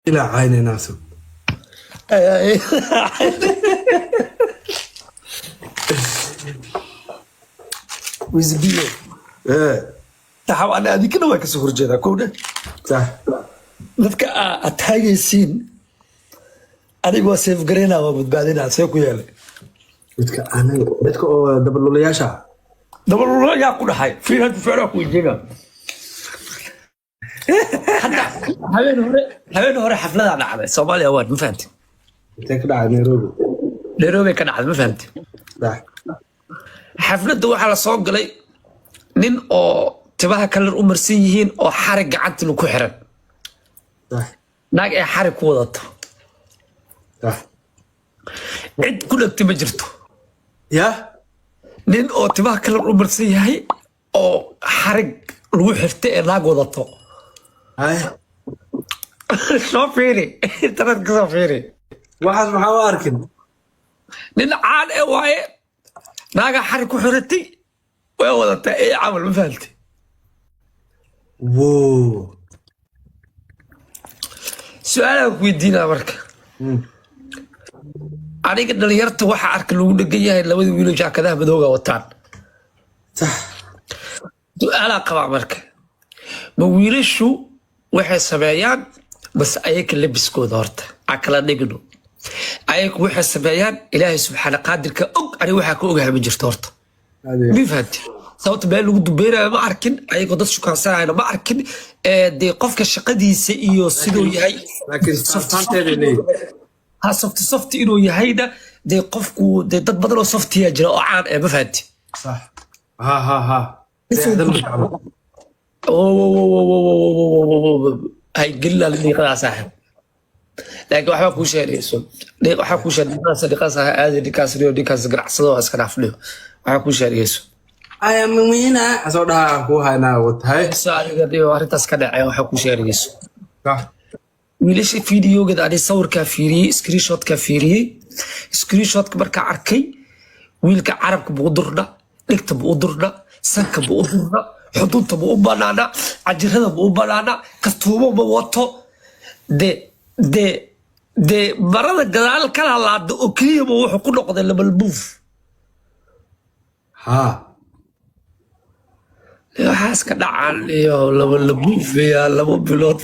إلى عين ناسب وزبيه إيه taxaw ana adikana waa ka soo horjeedaa kowda صح dadka aad taagaysiin aniga waa safe gareena waa badbaadinaa see ku yeelay dadka oo dabalulayaasha dabalulo yaa ku dhaxay fiiran fiiran ku jeega hadda habeen hore xaflada dhacday Soomaaliya waa ma fahanti intee ka dhacay Nairobi ka dhacday ma fahanti صح xafladda waxaa la soo galay nin oo tibaha kale u marsan yihiin oo xarig gacanta ku xiran صح naag ay xarig ku wadato صح cid ku dhagtay ma jirto يا nin oo tibaha kale u marsan yahay oo xarig lagu xirtay ee naag wadato هاي soo fiiri internet ka soo fiiri waxaas maxaa u arkin nin caan ee waaye naaga xarig ku xiratay way wadataa ee camal ma fahanti wow su-aalaan ku weydiinaa marka aniga dhalinyarta waxaa arka lagu dhegan yahay labada wiilo jaakadaha madooga wataan صح su-aalaa qabaa marka ma wiilashu waxay sameeyaan bas ayaga labiskooda horta aan kala dhigno ayaga waxay sameeyaan ilaahay subxaana qaadirka og aniga waxaa ka ogahay ma jirto horta ma fahanti sababta meel lagu dubeynaayo ma arkin ayagoo dad shukaansanayna ma arkin dee qofka shaqadiisa iyo siduu yahay laakiin saanteeda leeyahay ha softi inuu yahayna dee qofku dee dad badan oo softiya jira oo caan ma fahanti صح ها هاي قلنا اللي صاحب لكن waxba ku sheerayso waxa ku sheerayso sadiqas aad dikaas riyo dikaas ganacsado aska dhaafliyo waxa ku sheerayso ay mamina asoo dhaha ku haynaa watahay saaliga diyo arintaas ka dhacay waxa ku sheerayso صح wiilasha fiidiyooga ani sawirka fiiriyay screenshot marka arkay wiilka carabka buu durda dhigta buu durda sanka buu durda xudunta buu banaana ajirada buu banaana kastuumo ma wato de marada gadaal kala laado oo kaliya wuxuu ku noqday labalbuuf ها waxaas ka dhacaan iyo labalbuuf iyo labo bilood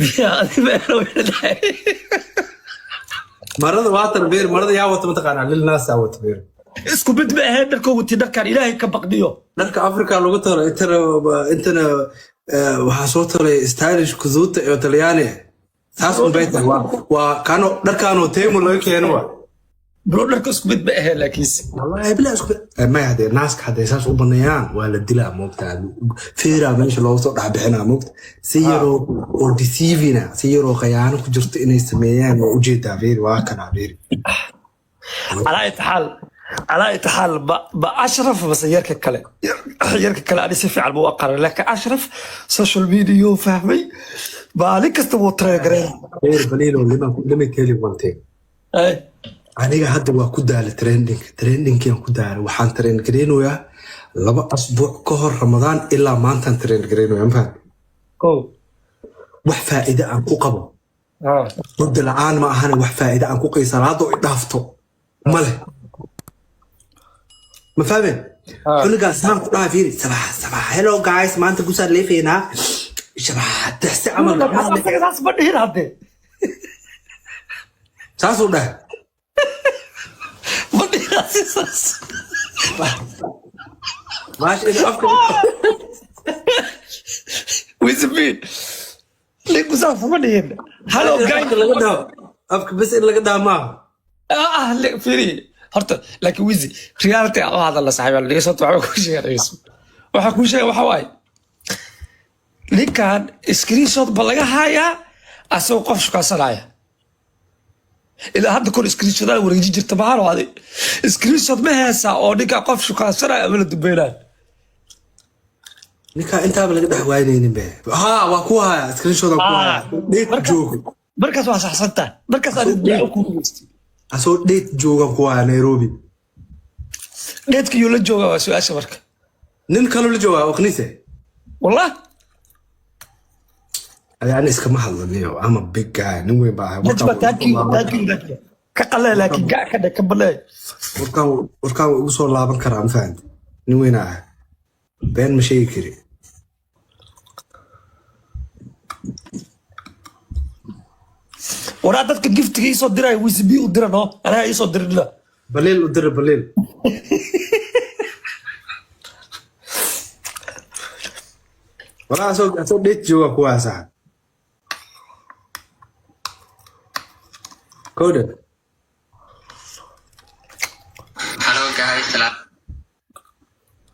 marada waatar beer marada yaa wata mataqaanaa lil naas yaa wata beer isku mid ma ahayn dharkoogu dharkaan ilaahay ka baqdiyo dharka afrika lagu talo intana waxaa soo talay stylish kuzuuta iyo talyaani saas un bay tahay waa kano dharkaanoo teemu laga keeno waa bro dharka isku mid ma ahayn laakiinse wallahi bilaa isku ma hadee naaska hadday saas u baneeyaan waa la dilaa moogtaa feeraa meesha looga soo dhaxbixinaa moogta si yaroo oo deceivina si yaroo khayaano ku jirto inay sameeyaan waa ujeedaa feeri waa kanaa feeri على أي حال بأشرف بس يركب كلا أنا سيف على المواقع لكن أشرف سوشيال ميديا فهمي بالك استوى تريجرين feeri baliilo lima tell you one thing أي aniga hadda waa ku daalay trendingkian ku daalay waxaan trend gareynayaa 2 asbuuc ka hor ramadaan ilaa maantaan trend gareynayaa ma fahad كو wax faa'iido aan ku qabo muddo la'aan ma ahana wax faa'iido aan ku qaysalaado i dhaafto ma leh ma fahmeen xulligaas saan ku dhaha fiiri sabax hello guys maanta ku saar leefeynaa shabax dahsi camal saasuu dhahay ماشي إذا أفكر ويزبين ليك وزاف منين هلو جاي أفكر بس إلا قدها ما لا فيري هرت لكن ويزي ريالتي هذا الله صاحبي اللي صوت وحنا كل شيء رئيس وحنا كل شيء وحواي لي كان سكرين شوت بلغا هايا اسو قف شو كاسلايا الى هذا كل سكرين شوت وريجي جرت بحال هذه سكرين شوت ما هسا او ديكا قف شو كاسلايا من دبينا نيكا انت بلا قدح واينين به ها وا كو هايا سكرين شوت كو هايا ديت جوج مركز waa saxsantaa markaas aan ku guuleystay asoo dheed jooga ku ah Nairobi dheedka iyo la jooga waa su'aasha marka nin kale la jooga oo khniise والله يعني iskama hadlaniyo ama big guy nin weyn baa ahay نجمة تاكي كقلة لكن قاع كده كبلة warkaan ugu soo laaban karaa ma fahanti nin weyn ahay been ma sheegi kari ورا dadka giftiga isoo diray wisbi u dirano anaa isoo dirin la baliil u dira baliil walaa soo dheed jooga kuwaa sax kooda Hello guys, salam.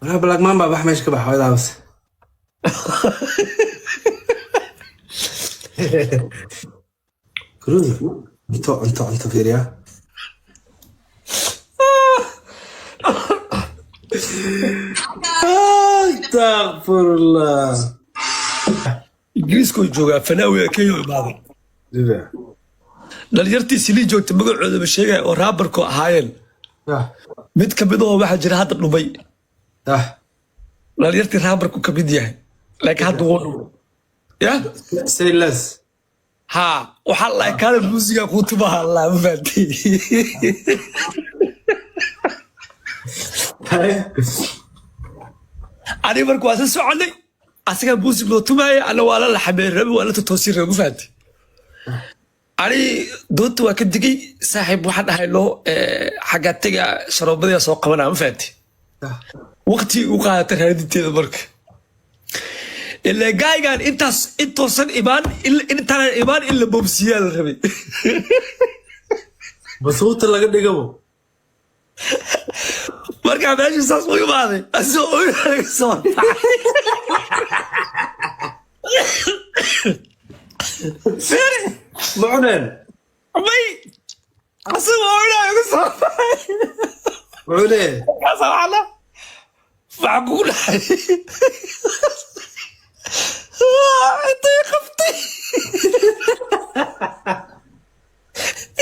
walaa black man baa wax meesha ka baxay wadaas كروز انت فيريا استغفر الله ingiriiska joogaa fanaawiga kenya imaada دبا dhalinyartiisii lii joogta magacooda ma sheegaya oo raabarku ahaayeen mid ka mid oo waxaa jira hadda dhumay صح dhalinyartii raabarku ka mid yahay laakiin hadda wuu dhumay ya سيلس ها waxaa la kaala muusiga ku tubaha la ma fahanti ani markuu waa soo soconay asaga muusig loo tumaaya ana waa la xameer rabi waa la toosir rabi fahanti ani doonta waa ka digay saaxiib waxaan dhahay loo xagga taga sharoobada soo qabanaa ma fahanti waqti u qaadatay raadinteeda marka ilaa gaaygan intoosan intaan imaan in la boobsiyaa la rabay بصوت لقى دقبو markaa meesha saas u imaaday asoo oynaga soo firi معلن may asagoo oynaga soo معلن kaasa waxala waxaa kugu dhahay intay qaftay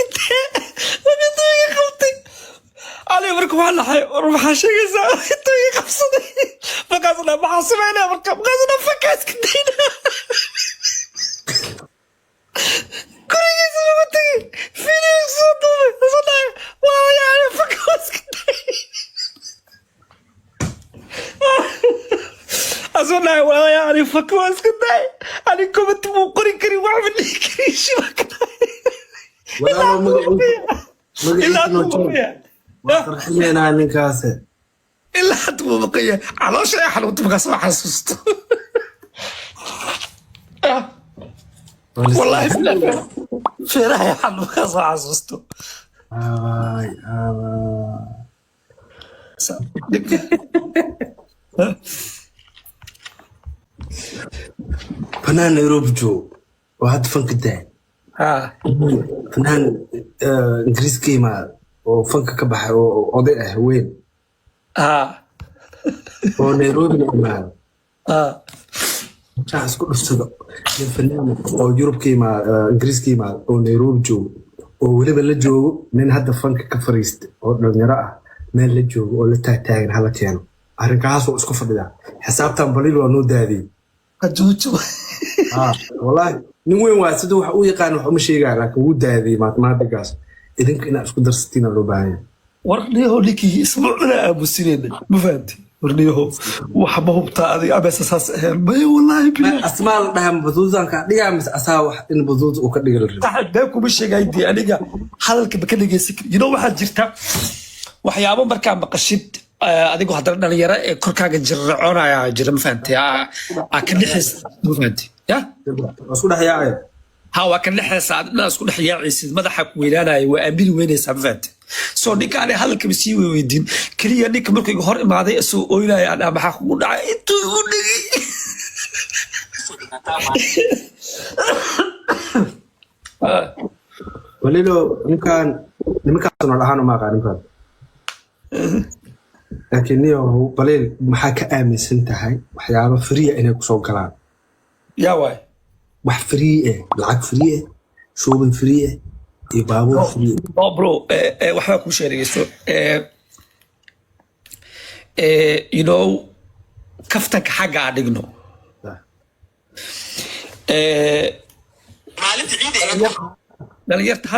intay qaftay علي مرك والله حي روح شيء انت يقصدي فقصنا ما حسبنا مرك قصنا فكاس كدينا كوري زلمتي فيني صدومي صدق والله يعني فكاس كدينا أظن والله يعني فكاس كدينا أنا كنت مقري كري وعمل لي كري شو ولا إلا أتوقع فرحينا نكاسه إلا حتى بقية على شيء حلو تبقى صح حسست والله في رأي حلو تبقى صح حسست آي فنان نيروبي جو واحد فنك داي فنان انجليز كيما وفنك كبح وضيع وين ونيروبي نعمل شخص كل الصدق الفنان او يوروب كيما انجليز كيما او نيروبي جو ولبا لا جوgo nin hadda fanka ka fariistay oo dhalinyaro ah meel la joogo oo la taagtaagan hala keeno arrinkaas oo isku fadhida xisaabtan baliil waa noo daadiyay kajuujo wallahi nin weyn waa sidoo wax uu yaqaan wax uma sheegaa laakiin uu daadiyay mathematics idinka ina isku darsatiin loo baahan warniyaho ninkii isbuucna aamusinayna ma fahanti warniyaho waxa ma hubtaa adiga abes asaas ahayn may wallahi asmaa la dhahan baduudanka dhigaa mis asaa wax in baduud uu ka dhiga la rabo saxib baa kuma sheegaydi aniga hadalka ba ka dhageysan waxaa jirta waxyaabo markaa maqashid adigu haddana dhalinyaro ee korkaaga jirracoonaya jira ma fahanti ka dhexeys ma fahanti ya isku dhex yaacay ha waa ka dhexeysa adna isku dhex yaacaysid madaxa ku weynaanaya waa aamini weynaysaa ma fahanti soo ninka ani hadalkaba sii weydiin keliya ninka markuu iga hor imaaday isoo oynaya anaa maxaa kugu dhacay intuu igu dhigi walilo nimankaasna dhahaan uma aqaan ninkaan laakiin niyo baliil maxaa ka aaminsan tahay waxyaabo free inay kusoo galaan yaa waay wax free lacag free shopping free iyo baabuur free bro waxbaa kuu sheegayso kaftanka xagga aan dhigno maalinta ciida ee dhalinyarta